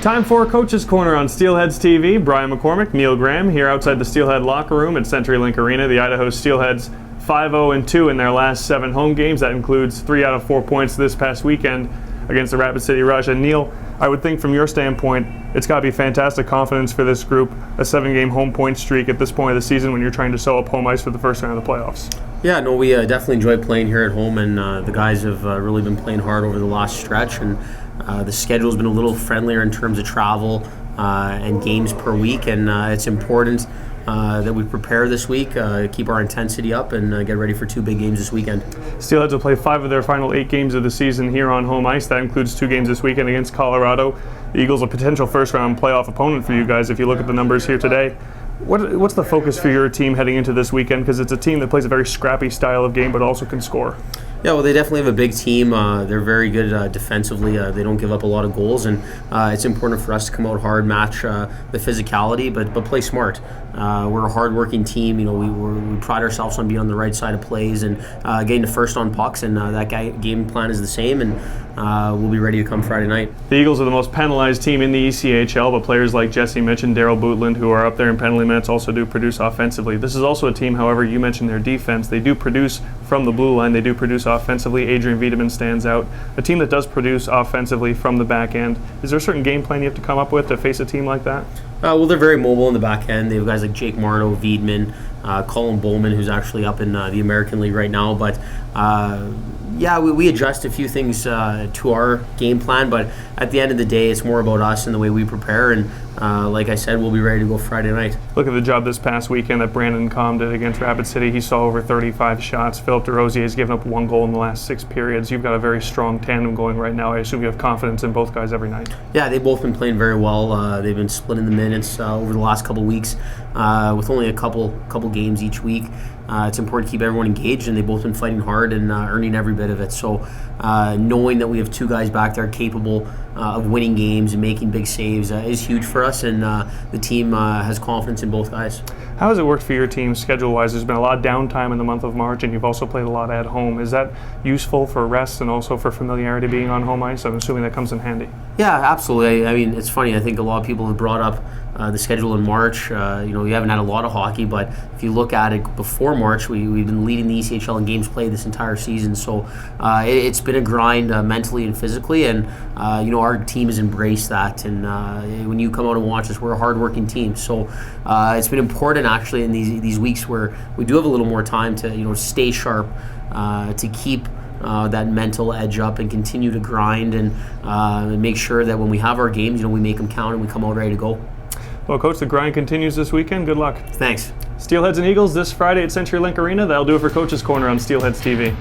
Time for Coach's Corner on Steelheads TV. Brian McCormack, Neil Graham here outside the Steelhead locker room at CenturyLink Arena. The Idaho Steelheads 5-0-2 in their last 7 home games. That includes 3 out of 4 points this past weekend against the Rapid City Rush. And Neil, I would think from your standpoint, it's got to be fantastic confidence for this group, a 7-game home point streak at this point of the season when you're trying to sew up home ice for the first round of the playoffs. Yeah, no, we definitely enjoy playing here at home, and the guys have really been playing hard over the last stretch, and the schedule's been a little friendlier in terms of travel and games per week, and it's important that we prepare this week, keep our intensity up, and get ready for 2 big games this weekend. Steelheads will play 5 of their final 8 games of the season here on home ice. That includes 2 games this weekend against Colorado. The Eagles, a potential first-round playoff opponent for you guys if you look at the numbers here today. What's the focus for your team heading into this weekend? Because it's a team that plays a very scrappy style of game but also can score. Yeah, well, they definitely have a big team. They're very good defensively. They don't give up a lot of goals, and it's important for us to come out hard, match the physicality, but play smart. We're a hard-working team. You know, we pride ourselves on being on the right side of plays and getting the first on pucks, and that game plan is the same, and we'll be ready to come Friday night. The Eagles are the most penalized team in the ECHL, but players like Jesse Mitch and Daryl Bootland, who are up there in penalty minutes, also do produce offensively. This is also a team, however, you mentioned their defense. They do produce from the blue line. They do produce offensively. Adrian Wiedemann stands out. A team that does produce offensively from the back end. Is there a certain game plan you have to come up with to face a team like that? Well, they're very mobile in the back end. They have guys like Jake Marno, Wiedemann, Colin Bowman, who's actually up in the American League right now. But yeah, we adjust a few things to our game plan, but at the end of the day, it's more about us and the way we prepare. And like I said, we'll be ready to go Friday night. Look at the job this past weekend that Brandon Comm did against Rapid City. He saw over 35 shots. Philip DeRosier has given up 1 goal in the last 6 periods. You've got a very strong tandem going right now. I assume you have confidence in both guys every night. Yeah, they've both been playing very well. They've been splitting the minutes over the last couple weeks with only a couple games each week. It's important to keep everyone engaged, and they've both been fighting hard and earning every bit of it. So knowing that we have 2 guys back there capable of winning games and making big saves is huge for us, and the team has confidence in both guys. How has it worked for your team schedule-wise? There's been a lot of downtime in the month of March, and you've also played a lot at home. Is that useful for rest and also for familiarity being on home ice? I'm assuming that comes in handy. Yeah, absolutely. I mean, it's funny. I think a lot of people have brought up the schedule in March. You know, we haven't had a lot of hockey, but if you look at it before March, we've been leading the ECHL in games played this entire season. So it's been a grind mentally and physically, and you know, our team has embraced that. And when you come out and watch us, we're a hard-working team. So it's been important actually in these weeks where we do have a little more time to stay sharp, to keep that mental edge up and continue to grind and make sure that when we have our games, we make them count and we come out ready to go. Well, Coach, the grind continues this weekend. Good luck. Thanks. Steelheads and Eagles this Friday at CenturyLink Arena. That'll do it for Coach's Corner on Steelheads TV.